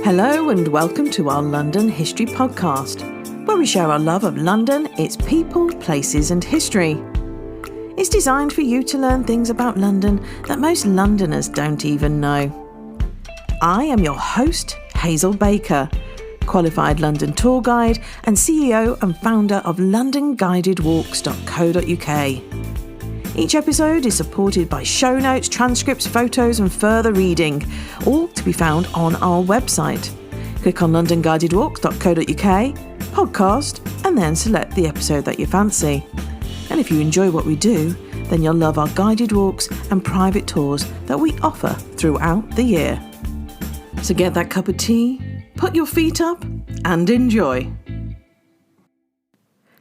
Hello and welcome to our London History Podcast, where we share our love of London, its people, places and history. It's designed for you to learn things about London that most Londoners don't even know. I am your host, Hazel Baker, qualified London tour guide and CEO and founder of londonguidedwalks.co.uk. Each episode is supported by show notes, transcripts, photos and further reading, all to be found on our website. Click on londonguidedwalks.co.uk, podcast, and then select the episode that you fancy. And if you enjoy what we do, then you'll love our guided walks and private tours that we offer throughout the year. So get that cup of tea, put your feet up, and enjoy.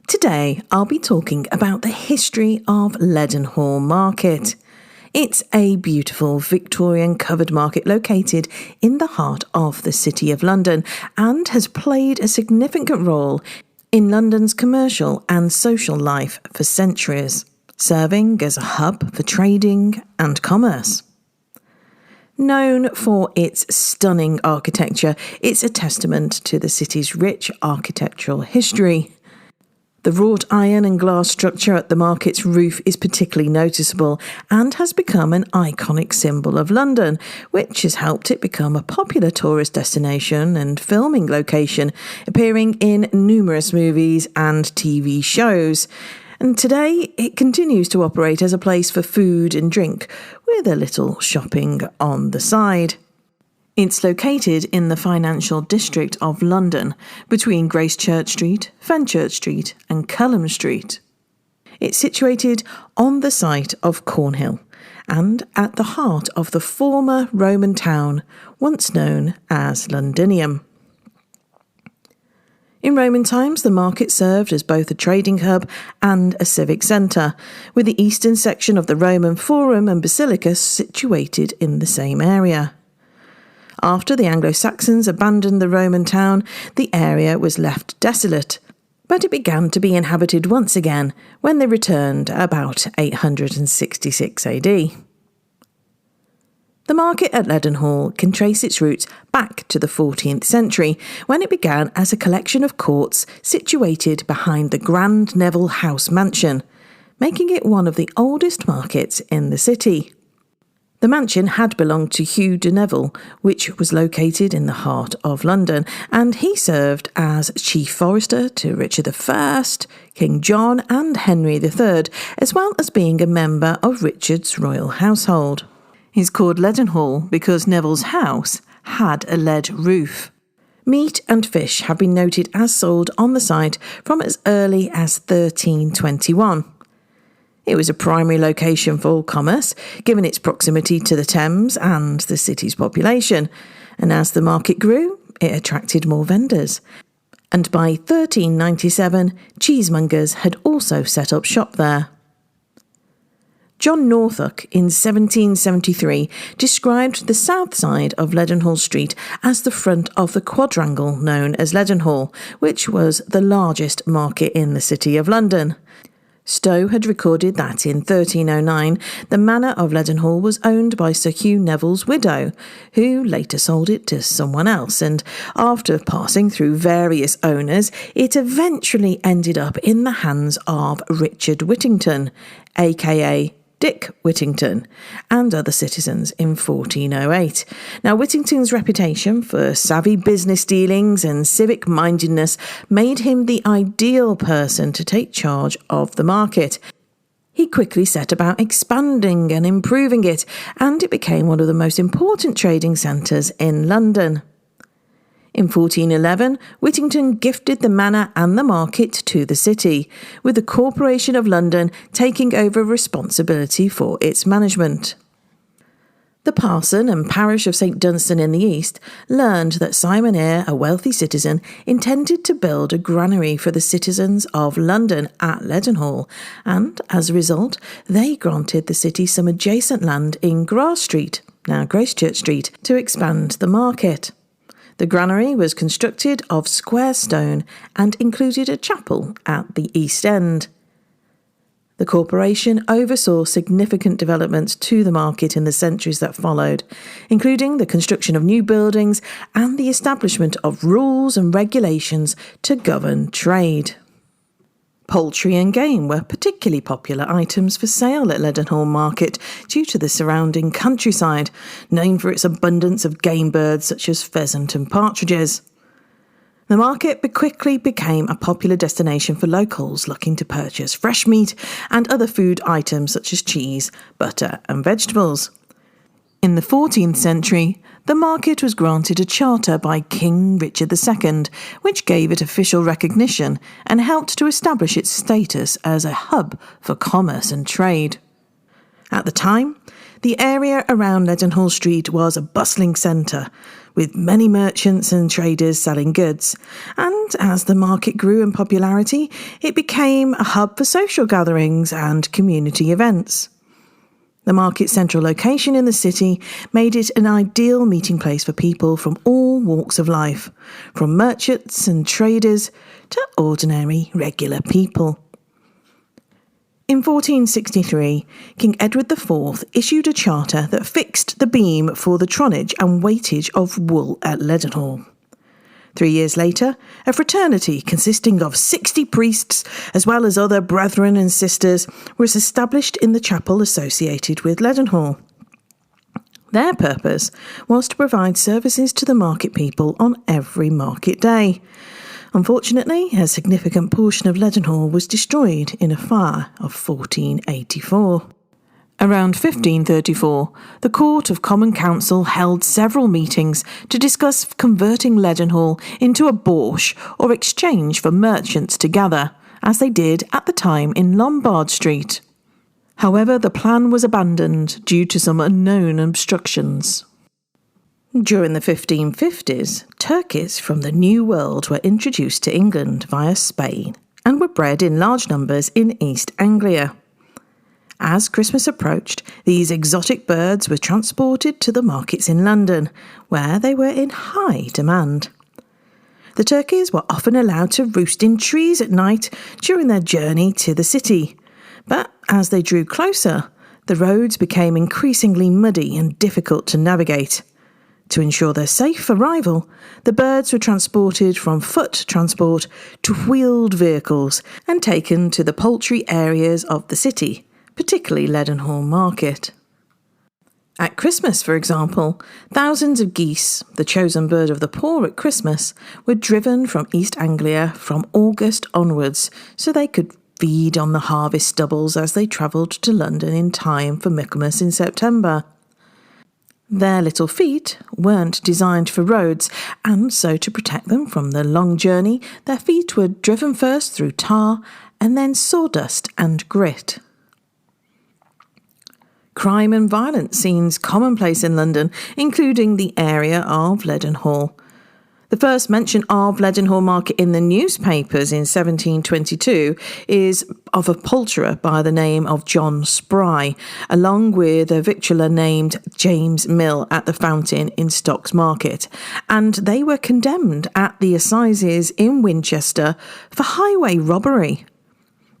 Today, I'll be talking about the history of Leadenhall Market. It's a beautiful Victorian covered market located in the heart of the City of London and has played a significant role in London's commercial and social life for centuries, serving as a hub for trading and commerce. Known for its stunning architecture, it's a testament to the city's rich architectural history. The wrought iron and glass structure at the market's roof is particularly noticeable and has become an iconic symbol of London, which has helped it become a popular tourist destination and filming location, appearing in numerous movies and TV shows. And today, it continues to operate as a place for food and drink, with a little shopping on the side. It's located in the financial district of London, between Gracechurch Street, Fenchurch Street and Cullum Street. It's situated on the site of Cornhill and at the heart of the former Roman town, once known as Londinium. In Roman times, the market served as both a trading hub and a civic centre, with the eastern section of the Roman Forum and Basilica situated in the same area. After the Anglo-Saxons abandoned the Roman town, the area was left desolate, but it began to be inhabited once again when they returned about 866 AD. The market at Leadenhall can trace its roots back to the 14th century, when it began as a collection of courts situated behind the Grand Neville House mansion, making it one of the oldest markets in the city. The mansion had belonged to Hugh de Neville, which was located in the heart of London, and he served as chief forester to Richard I, King John and Henry III, as well as being a member of Richard's royal household. He's called Leadenhall because Neville's house had a lead roof. Meat and fish have been noted as sold on the site from as early as 1321. It was a primary location for commerce, given its proximity to the Thames and the city's population, and as the market grew, it attracted more vendors. And by 1397, cheesemongers had also set up shop there. John Norfolk, in 1773, described the south side of Leadenhall Street as the front of the quadrangle known as Leadenhall, which was the largest market in the City of London. Stowe had recorded that in 1309, the manor of Leadenhall was owned by Sir Hugh Neville's widow, who later sold it to someone else, and after passing through various owners, it eventually ended up in the hands of Richard Whittington, aka Dick Whittington, and other citizens in 1408. Now, Whittington's reputation for savvy business dealings and civic mindedness made him the ideal person to take charge of the market. He quickly set about expanding and improving it, and it became one of the most important trading centres in London. In 1411, Whittington gifted the manor and the market to the city, with the Corporation of London taking over responsibility for its management. The parson and parish of St Dunstan in the east learned that Simon Eyre, a wealthy citizen, intended to build a granary for the citizens of London at Leadenhall, and as a result, they granted the city some adjacent land in Grass Street, now Gracechurch Street, to expand the market. The granary was constructed of square stone and included a chapel at the east end. The corporation oversaw significant developments to the market in the centuries that followed, including the construction of new buildings and the establishment of rules and regulations to govern trade. Poultry and game were particularly popular items for sale at Leadenhall Market due to the surrounding countryside, known for its abundance of game birds such as pheasant and partridges. The market quickly became a popular destination for locals looking to purchase fresh meat and other food items such as cheese, butter and vegetables. In the 14th century, the market was granted a charter by King Richard II, which gave it official recognition and helped to establish its status as a hub for commerce and trade. At the time, the area around Leadenhall Street was a bustling centre, with many merchants and traders selling goods, and as the market grew in popularity, it became a hub for social gatherings and community events. The market's central location in the city made it an ideal meeting place for people from all walks of life, from merchants and traders to ordinary, regular people. In 1463, King Edward IV issued a charter that fixed the beam for the tonnage and weightage of wool at Leadenhall. 3 years later, a fraternity consisting of 60 priests, as well as other brethren and sisters, was established in the chapel associated with Leadenhall. Their purpose was to provide services to the market people on every market day. Unfortunately, a significant portion of Leadenhall was destroyed in a fire of 1484. Around 1534, the Court of Common Council held several meetings to discuss converting Leadenhall into a bourse or exchange for merchants to gather, as they did at the time in Lombard Street. However, the plan was abandoned due to some unknown obstructions. During the 1550s, turkeys from the New World were introduced to England via Spain and were bred in large numbers in East Anglia. As Christmas approached, these exotic birds were transported to the markets in London, where they were in high demand. The turkeys were often allowed to roost in trees at night during their journey to the city, but as they drew closer, the roads became increasingly muddy and difficult to navigate. To ensure their safe arrival, the birds were transported from foot transport to wheeled vehicles and taken to the poultry areas of the city, particularly Leadenhall Market. At Christmas, for example, thousands of geese, the chosen bird of the poor at Christmas, were driven from East Anglia from August onwards so they could feed on the harvest stubbles as they travelled to London in time for Michaelmas in September. Their little feet weren't designed for roads, and so to protect them from the long journey, their feet were driven first through tar and then sawdust and grit. Crime and violence scenes commonplace in London, including the area of Leadenhall. The first mention of Leadenhall Market in the newspapers in 1722 is of a poulterer by the name of John Spry, along with a victualler named James Mill at the Fountain in Stocks Market, and they were condemned at the assizes in Winchester for highway robbery.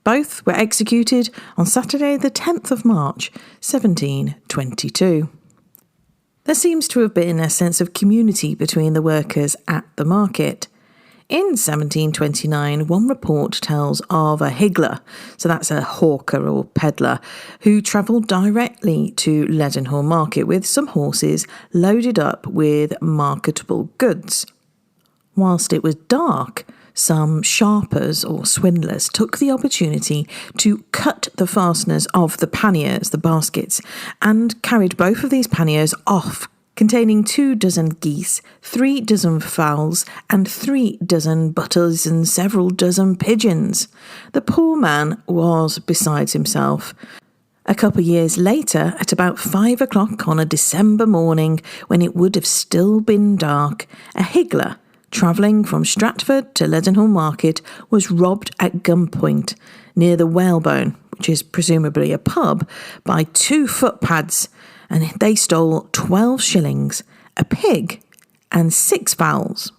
Both were executed on Saturday the 10th of March, 1722. There seems to have been a sense of community between the workers at the market. In 1729, one report tells of a higgler, so that's a hawker or peddler, who travelled directly to Leadenhall Market with some horses loaded up with marketable goods. Whilst it was dark, some sharpers or swindlers took the opportunity to cut the fasteners of the panniers, the baskets, and carried both of these panniers off, containing 2 dozen geese, 3 dozen fowls, and 3 dozen butters and several dozen pigeons. The poor man was besides himself. A couple of years later, at about 5 o'clock on a December morning, when it would have still been dark, a higgler, travelling from Stratford to Leadenhall Market, was robbed at gunpoint near the Whalebone, which is presumably a pub, by 2 footpads, and they stole 12 shillings, a pig, and 6 fowls.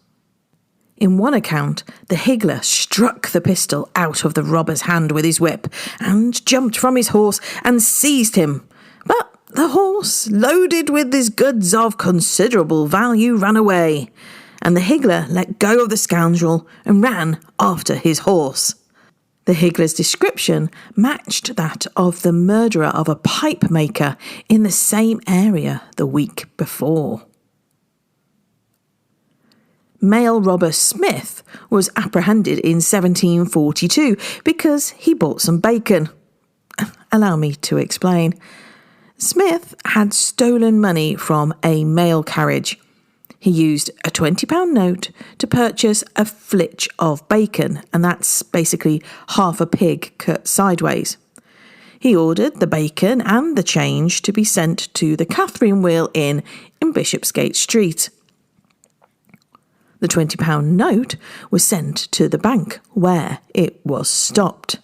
In one account, the higgler struck the pistol out of the robber's hand with his whip and jumped from his horse and seized him. But the horse, loaded with his goods of considerable value, ran away, and the higgler let go of the scoundrel and ran after his horse. The higgler's description matched that of the murderer of a pipe maker in the same area the week before. Mail robber Smith was apprehended in 1742 because he bought some bacon. Allow me to explain. Smith had stolen money from a mail carriage. He used a £20 note to purchase a flitch of bacon, and that's basically half a pig cut sideways. He ordered the bacon and the change to be sent to the Catherine Wheel Inn in Bishopsgate Street. The £20 note was sent to the bank, where it was stopped.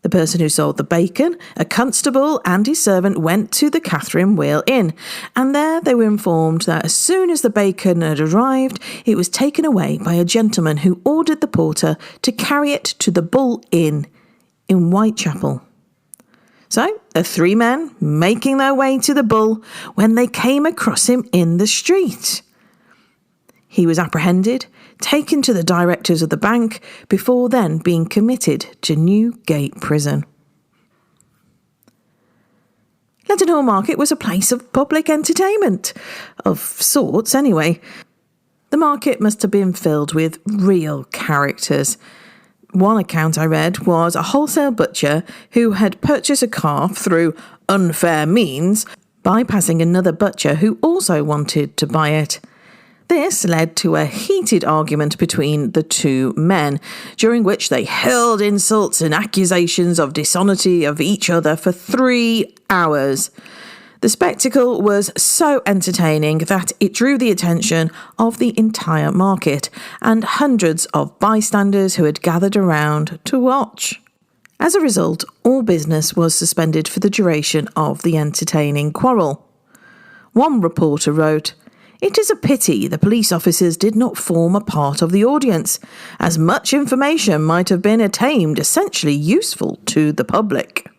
The person who sold the bacon, a constable and his servant went to the Catherine Wheel Inn, and there they were informed that as soon as the bacon had arrived, it was taken away by a gentleman who ordered the porter to carry it to the Bull Inn in Whitechapel. So, the three men making their way to the Bull when they came across him in the street. He was apprehended, taken to the directors of the bank, before then being committed to Newgate Prison. Leadenhall Market was a place of public entertainment, of sorts anyway. The market must have been filled with real characters. One account I read was a wholesale butcher who had purchased a calf through unfair means, bypassing another butcher who also wanted to buy it. This led to a heated argument between the two men, during which they hurled insults and accusations of dishonesty of each other for 3 hours. The spectacle was so entertaining that it drew the attention of the entire market and hundreds of bystanders who had gathered around to watch. As a result, all business was suspended for the duration of the entertaining quarrel. One reporter wrote, "It is a pity the police officers did not form a part of the audience, as much information might have been attained essentially useful to the public."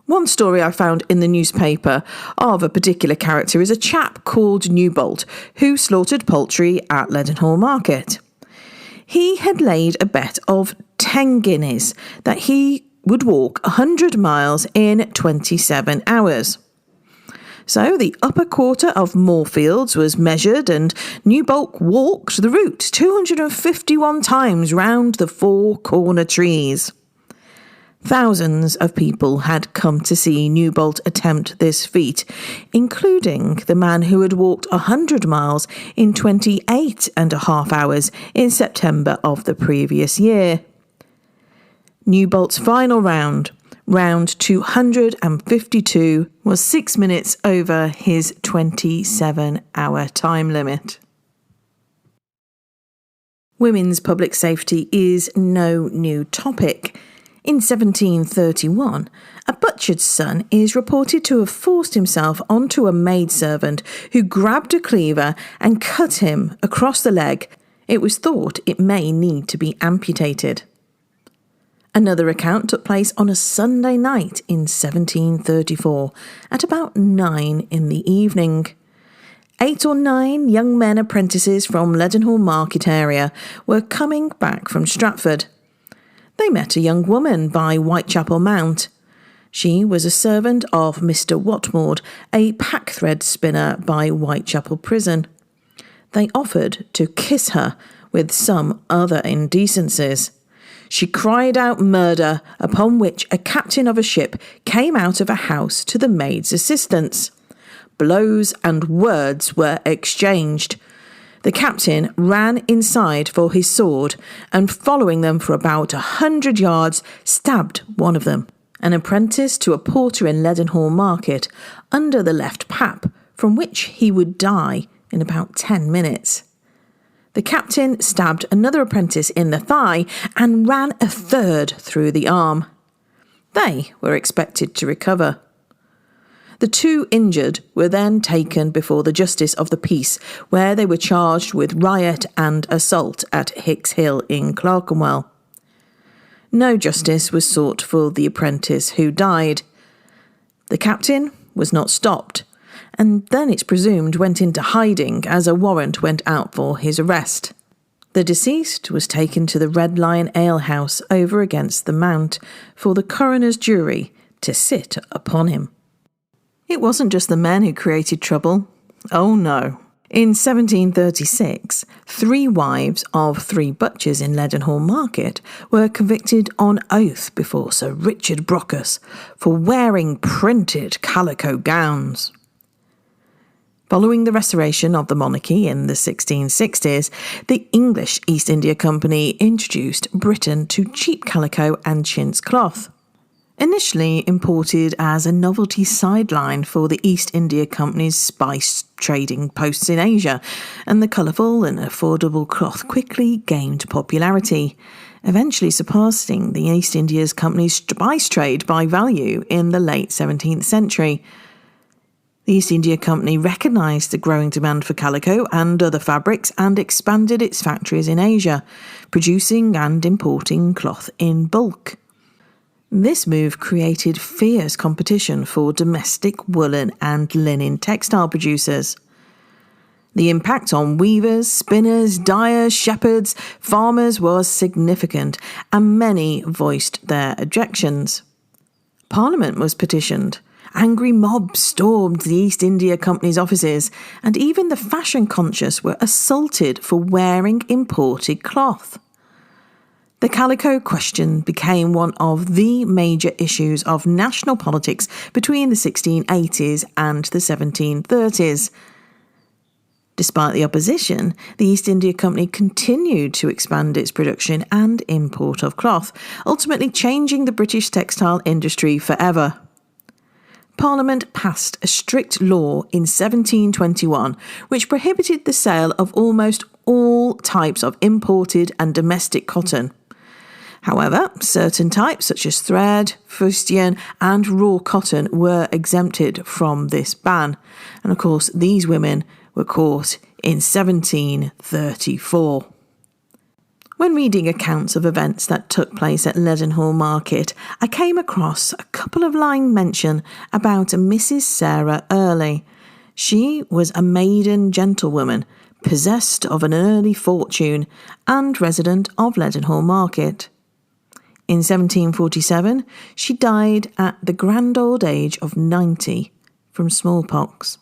One story I found in the newspaper of a particular character is a chap called Newbolt who slaughtered poultry at Leadenhall Market. He had laid a bet of 10 guineas that he would walk 100 miles in 27 hours. So the upper quarter of Moorfields was measured and Newbolt walked the route 251 times round the 4 corner trees. Thousands of people had come to see Newbolt attempt this feat, including the man who had walked 100 miles in 28.5 hours in September of the previous year. Newbolt's final round 252, was 6 minutes over his 27-hour time limit. Women's public safety is no new topic. In 1731, a butcher's son is reported to have forced himself onto a maidservant who grabbed a cleaver and cut him across the leg. It was thought it may need to be amputated. Another account took place on a Sunday night in 1734 at about 9 in the evening. 8 or 9 young men apprentices from Leadenhall Market area were coming back from Stratford. They met a young woman by Whitechapel Mount. She was a servant of Mr. Watmore, a packthread spinner by Whitechapel Prison. They offered to kiss her with some other indecencies. She cried out murder, upon which a captain of a ship came out of a house to the maid's assistance. Blows and words were exchanged. The captain ran inside for his sword and, following them for about 100 yards, stabbed one of them, an apprentice to a porter in Leadenhall Market, under the left pap, from which he would die in about 10 minutes. The captain stabbed another apprentice in the thigh and ran a third through the arm. They were expected to recover. The 2 injured were then taken before the Justice of the Peace, where they were charged with riot and assault at Hicks Hill in Clerkenwell. No justice was sought for the apprentice who died. The captain was not stopped, and then it's presumed went into hiding as a warrant went out for his arrest. The deceased was taken to the Red Lion alehouse over against the Mount for the coroner's jury to sit upon him. It wasn't just the men who created trouble. Oh no. In 1736, 3 wives of 3 butchers in Leadenhall Market were convicted on oath before Sir Richard Brockus for wearing printed calico gowns. Following the restoration of the monarchy in the 1660s, the English East India Company introduced Britain to cheap calico and chintz cloth. Initially imported as a novelty sideline for the East India Company's spice trading posts in Asia, and the colourful and affordable cloth quickly gained popularity, eventually surpassing the East India Company's spice trade by value in the late 17th century. The East India Company recognised the growing demand for calico and other fabrics and expanded its factories in Asia, producing and importing cloth in bulk. This move created fierce competition for domestic woolen and linen textile producers. The impact on weavers, spinners, dyers, shepherds, farmers was significant, and many voiced their objections. Parliament was petitioned. Angry mobs stormed the East India Company's offices, and even the fashion-conscious were assaulted for wearing imported cloth. The calico question became one of the major issues of national politics between the 1680s and the 1730s. Despite the opposition, the East India Company continued to expand its production and import of cloth, ultimately changing the British textile industry forever. Parliament passed a strict law in 1721 which prohibited the sale of almost all types of imported and domestic cotton. However, certain types such as thread, fustian and raw cotton were exempted from this ban, and of course these women were caught in 1734. When reading accounts of events that took place at Leadenhall Market, I came across a couple of line mention about a Mrs. Sarah Earle. She was a maiden gentlewoman, possessed of an early fortune, and resident of Leadenhall Market. In 1747, she died at the grand old age of 90 from smallpox.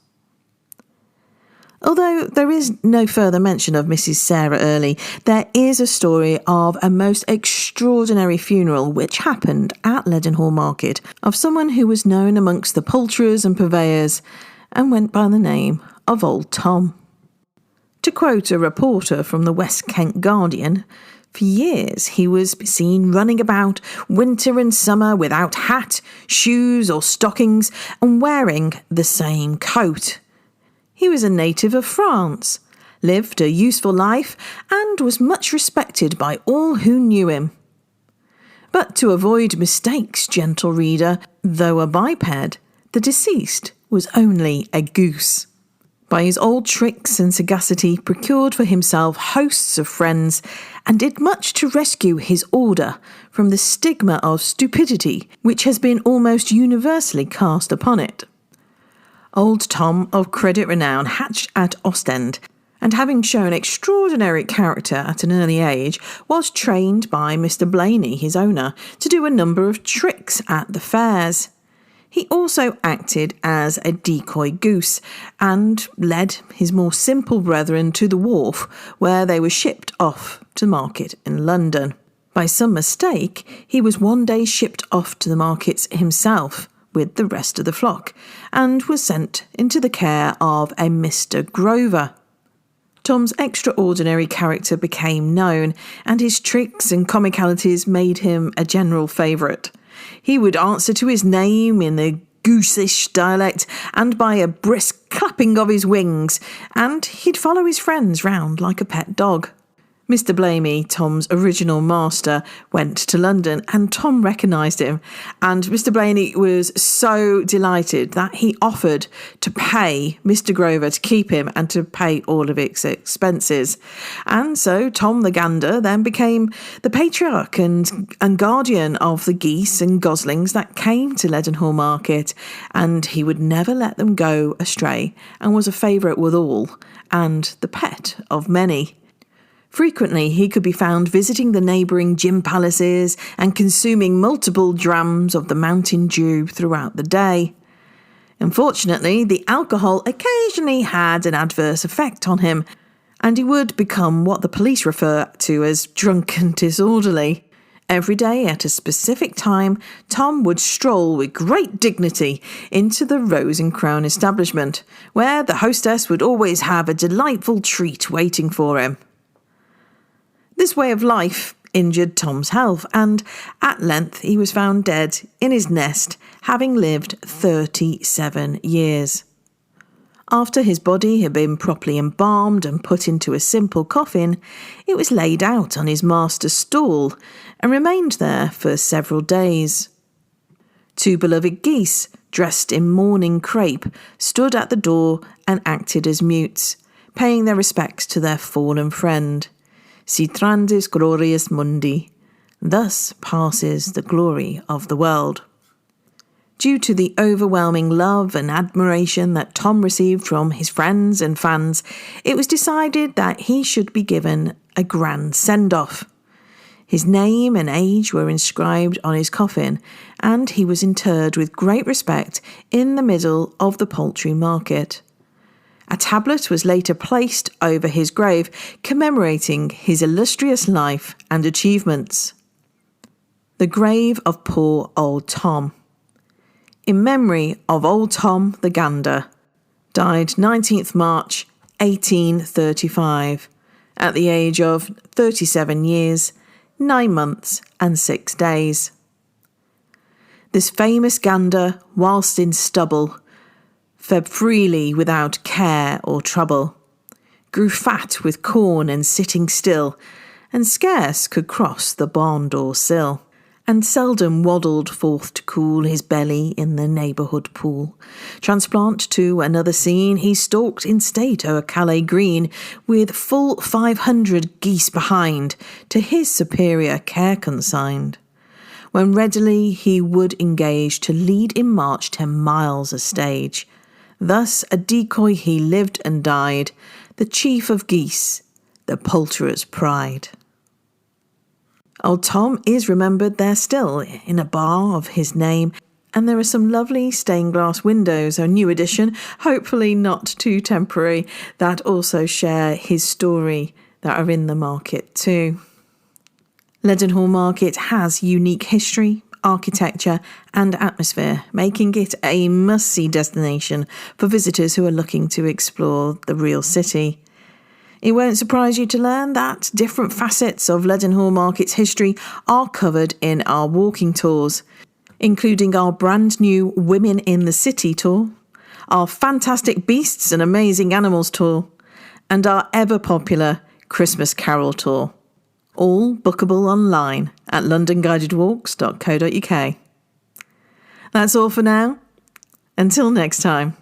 Although there is no further mention of Mrs. Sarah Earle, there is a story of a most extraordinary funeral which happened at Leadenhall Market of someone who was known amongst the poulterers and purveyors and went by the name of Old Tom. To quote a reporter from the West Kent Guardian, for years he was seen running about winter and summer without hat, shoes or stockings and wearing the same coat. He was a native of France, lived a useful life, and was much respected by all who knew him. But to avoid mistakes, gentle reader, though a biped, the deceased was only a goose. By his old tricks and sagacity, procured for himself hosts of friends, and did much to rescue his order from the stigma of stupidity which has been almost universally cast upon it. Old Tom, of credit renown, hatched at Ostend, and having shown extraordinary character at an early age, was trained by Mr. Blaney, his owner, to do a number of tricks at the fairs. He also acted as a decoy goose, and led his more simple brethren to the wharf, where they were shipped off to market in London. By some mistake, he was one day shipped off to the markets himself, with the rest of the flock, and was sent into the care of a Mr. Grover. Tom's extraordinary character became known, and his tricks and comicalities made him a general favourite. He would answer to his name in a goosish dialect and by a brisk clapping of his wings, and he'd follow his friends round like a pet dog. Mr. Blamey, Tom's original master, went to London and Tom recognised him. And Mr. Blamey was so delighted that he offered to pay Mr. Grover to keep him and to pay all of his expenses. And so Tom the Gander then became the patriarch and guardian of the geese and goslings that came to Leadenhall Market, and he would never let them go astray and was a favourite with all and the pet of many. Frequently, he could be found visiting the neighbouring gin palaces and consuming multiple drams of the Mountain Dew throughout the day. Unfortunately, the alcohol occasionally had an adverse effect on him, and he would become what the police refer to as drunk and disorderly. Every day at a specific time, Tom would stroll with great dignity into the Rose and Crown establishment, where the hostess would always have a delightful treat waiting for him. This way of life injured Tom's health, and at length he was found dead in his nest, having lived 37 years. After his body had been properly embalmed and put into a simple coffin, it was laid out on his master's stall and remained there for several days. Two beloved geese, dressed in mourning crape, stood at the door and acted as mutes, paying their respects to their fallen friend. Si transits glorias mundi. Thus passes the glory of the world. Due to the overwhelming love and admiration that Tom received from his friends and fans, it was decided that he should be given a grand send-off. His name and age were inscribed on his coffin, and he was interred with great respect in the middle of the poultry market. A tablet was later placed over his grave, commemorating his illustrious life and achievements. The grave of poor Old Tom. In memory of Old Tom the Gander, died 19th March 1835, at the age of 37 years, 9 months and 6 days. This famous gander, whilst in stubble, fed freely without care or trouble, grew fat with corn and sitting still, and scarce could cross the barn door sill, and seldom waddled forth to cool his belly in the neighbourhood pool. Transplant to another scene, he stalked in state o'er Calais green, with full 500 geese behind, to his superior care consigned, when readily he would engage to lead in march 10 miles a stage. Thus a decoy he lived and died, the chief of geese, the poulterer's pride. Old Tom is remembered there still, in a bar of his name, and there are some lovely stained glass windows, a new addition, hopefully not too temporary, that also share his story, that are in the market too. Leadenhall Market has unique history, architecture and atmosphere, making it a must-see destination for visitors who are looking to explore the real city. It won't surprise you to learn that different facets of Leadenhall Market's history are covered in our walking tours, including our brand new Women in the City tour, our fantastic Beasts and Amazing Animals tour, and our ever-popular Christmas Carol tour. All bookable online at londonguidedwalks.co.uk. That's all for now. Until next time.